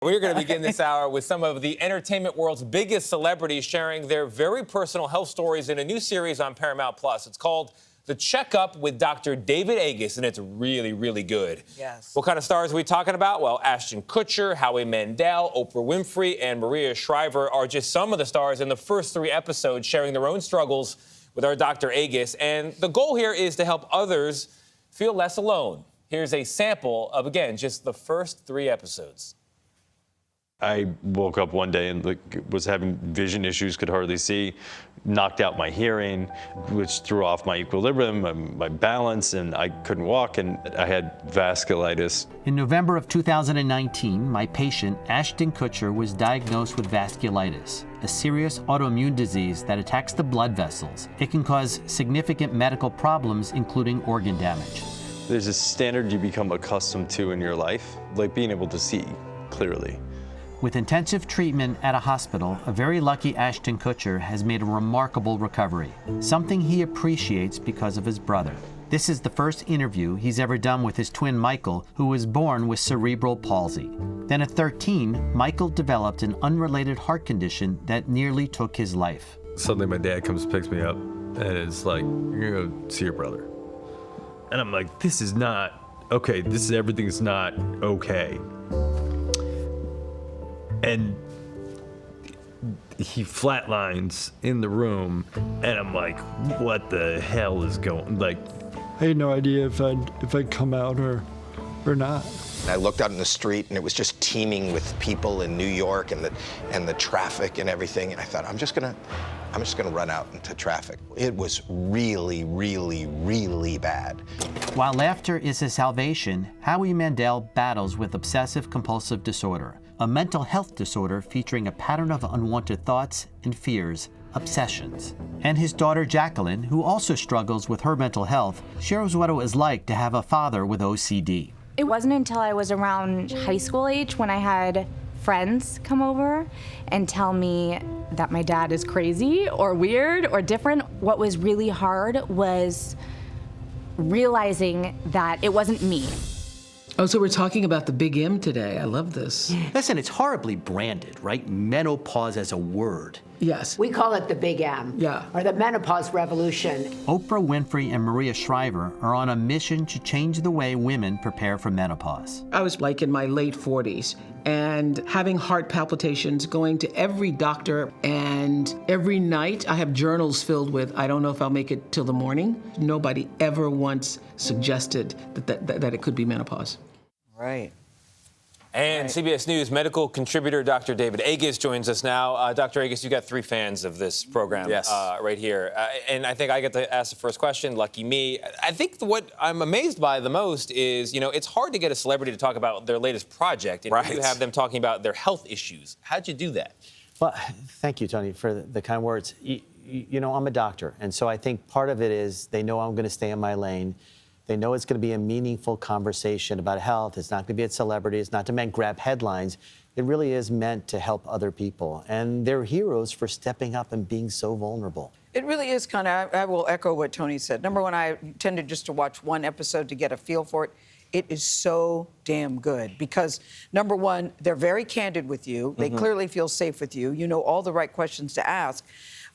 We're going to begin this hour with some of the entertainment world's biggest celebrities sharing their very personal health stories in a new series on Paramount Plus. It's called The Checkup with Dr. David Agus, and it's really, really good. Yes. What kind of stars are we talking about? Well, Ashton Kutcher, Howie Mandel, Oprah Winfrey, and Maria Shriver are just some of the stars in the first 3 episodes sharing their own struggles with our Dr. Agus. And the goal here is to help others feel less alone. Here's a sample of, again, just the first 3 episodes. I woke up one day and was having vision issues, could hardly see, knocked out my hearing, which threw off my equilibrium, my balance, and I couldn't walk, and I had vasculitis. In November of 2019, my patient, Ashton Kutcher, was diagnosed with vasculitis, a serious autoimmune disease that attacks the blood vessels. It can cause significant medical problems, including organ damage. There's a standard you become accustomed to in your life, like being able to see clearly. With intensive treatment at a hospital, a very lucky Ashton Kutcher has made a remarkable recovery, something he appreciates because of his brother. This is the first interview he's ever done with his twin Michael, who was born with cerebral palsy. Then at 13, Michael developed an unrelated heart condition that nearly took his life. Suddenly my dad comes and picks me up, and it's like, you're gonna go see your brother. And I'm like, this is not okay, everything's not okay. And he flatlines in the room, and I'm like, what the hell is going, like. I had no idea if I'd come out or not. I looked out in the street, and it was just teeming with people in New York and the traffic and everything, and I thought, I'm just gonna run out into traffic. It was really, really, really bad. While laughter is his salvation, Howie Mandel battles with obsessive-compulsive disorder, a mental health disorder featuring a pattern of unwanted thoughts and fears, obsessions. And his daughter Jacqueline, who also struggles with her mental health, shares what it was like to have a father with OCD. It wasn't until I was around high school age when I had friends come over and tell me that my dad is crazy or weird or different. What was really hard was realizing that it wasn't me. Oh, so we're talking about the Big M today. I love this. Listen, it's horribly branded, right? Menopause as a word. Yes. We call it the Big M, Yeah. or the menopause revolution. Oprah Winfrey and Maria Shriver are on a mission to change the way women prepare for menopause. I was like in my late 40s and having heart palpitations, going to every doctor, and every night I have journals filled with, I don't know if I'll make it till the morning. Nobody ever once suggested that it could be menopause. Right. And CBS News medical contributor Dr. David Agus joins us now. Dr. Agus, you got 3 fans of this program right here. And I think I get to ask the first question, lucky me. I think what I'm amazed by the most is, it's hard to get a celebrity to talk about their latest project. And you have them talking about their health issues. How'd you do that? Well, thank you, Tony, for the kind words. I'm a doctor, and so I think part of it is they know I'm going to stay in my lane. They know it's going to be a meaningful conversation about health. It's not going to be a celebrity. It's not to grab headlines. It really is meant to help other people. And they're heroes for stepping up and being so vulnerable. It really is kind of, I will echo what Tony said. Number one, I tended just to watch one episode to get a feel for it. It is so damn good because, number one, they're very candid with you. They clearly feel safe with you. You know all the right questions to ask.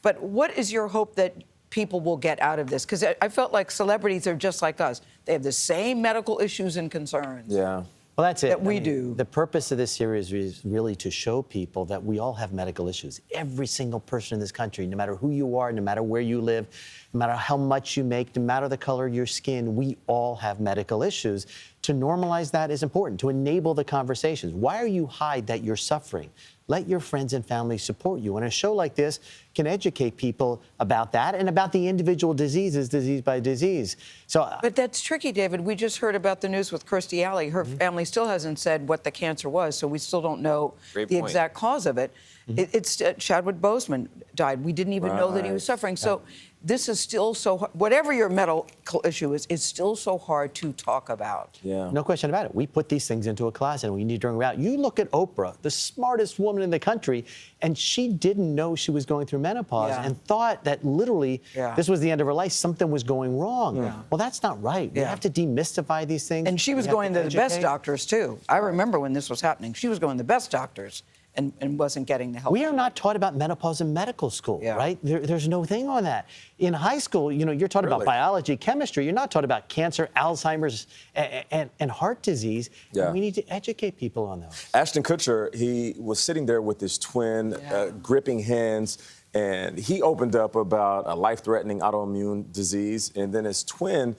But what is your hope that people will get out of this? Because I felt like celebrities are just like us. They have the same medical issues and concerns. Yeah. Well, that's it. That we do. The purpose of this series is really to show people that we all have medical issues. Every single person in this country, no matter who you are, no matter where you live, no matter how much you make, no matter the color of your skin, we all have medical issues. To normalize that is important, to enable the conversations. Why are you hide that you're suffering? Let your friends and family support you. And a show like this can educate people about that and about the individual diseases, disease by disease. But that's tricky, David. We just heard about the news with Kirstie Alley. Her family still hasn't said what the cancer was, so we still don't know the exact cause of it. It's Chadwick Boseman died. We didn't even know that he was suffering. So this is still so hard. Whatever your medical issue is, it's still so hard to talk about. Yeah. No question about it. We put these things into a closet and we need to bring them out. You look at Oprah, the smartest woman woman in the country, and she didn't know she was going through menopause and thought that literally this was the end of her life. Something was going wrong. Well, that's not right. We have to demystify these things. And she was going to the best doctors, too. I remember when this was happening. She was going to the best doctors and wasn't getting the help. We are not taught about menopause in medical school, right? There's no thing on that. In high school, you're taught about biology, chemistry. You're not taught about cancer, Alzheimer's, and heart disease. And we need to educate people on those. Ashton Kutcher, he was sitting there with his twin, gripping hands, and he opened up about a life-threatening autoimmune disease, and then his twin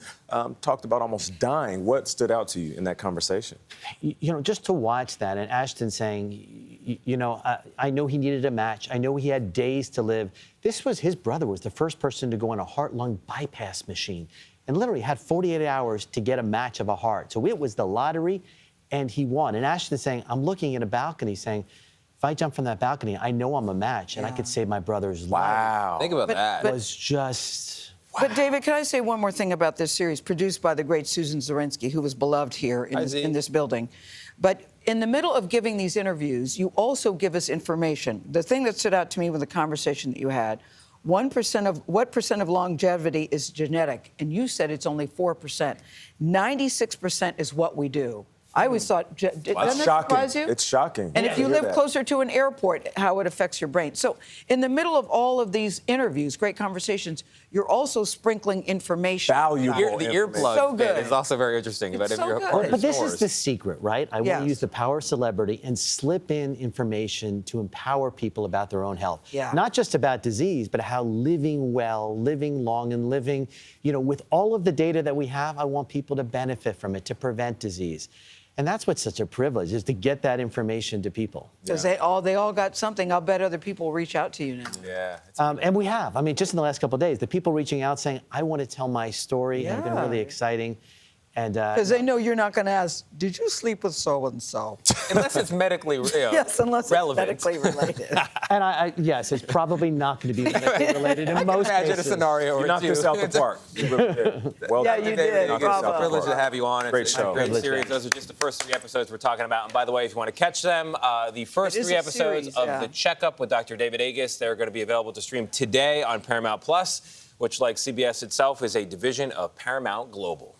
talked about almost dying. What stood out to you in that conversation? Just to watch that, and Ashton saying, I know he needed a match. I know he had days to live. His brother was the first person to go on a heart-lung bypass machine and literally had 48 hours to get a match of a heart. So it was the lottery, and he won. And Ashton saying, I'm looking at a balcony saying, if I jump from that balcony, I know I'm a match, and I could save my brother's life. Wow. Think about that. It was just... But, David, can I say one more thing about this series, produced by the great Susan Zorinsky, who was beloved here in this building. But in the middle of giving these interviews, you also give us information. The thing that stood out to me with the conversation that you had, what percent of longevity is genetic? And you said it's only 4%. 96% is what we do. I always thought, doesn't that surprise you? It's shocking. And if you live closer to an airport, how it affects your brain. So in the middle of all of these interviews, great conversations, you're also sprinkling information. Valuable The earplug bit is also very interesting. About if you're But this is the secret, right? I want to use the power of celebrity and slip in information to empower people about their own health. Not just about disease, but how living well, living long, and living, with all of the data that we have, I want people to benefit from it, to prevent disease. And that's what's such a privilege, is to get that information to people. Because they all got something. I'll bet other people reach out to you now. Yeah. And we have. I mean, just in the last couple of days, the people reaching out saying, I want to tell my story. It's been really exciting. And because they know you're not going to ask, did you sleep with so-and-so? Unless it's medically yes, unless relevant. it's medically related. And yes, it's probably not going to be medically related in most cases. I can imagine a scenario You knocked this out the park. You really did. Well Yeah, done. you did. It's a privilege to have you on. Great It's show. a great series. Those are just the first 3 episodes we're talking about. And by the way, if you want to catch them, the first 3 episodes of The Checkup with Dr. David Agus, they're going to be available to stream today on Paramount+, which, like CBS itself, is a division of Paramount Global.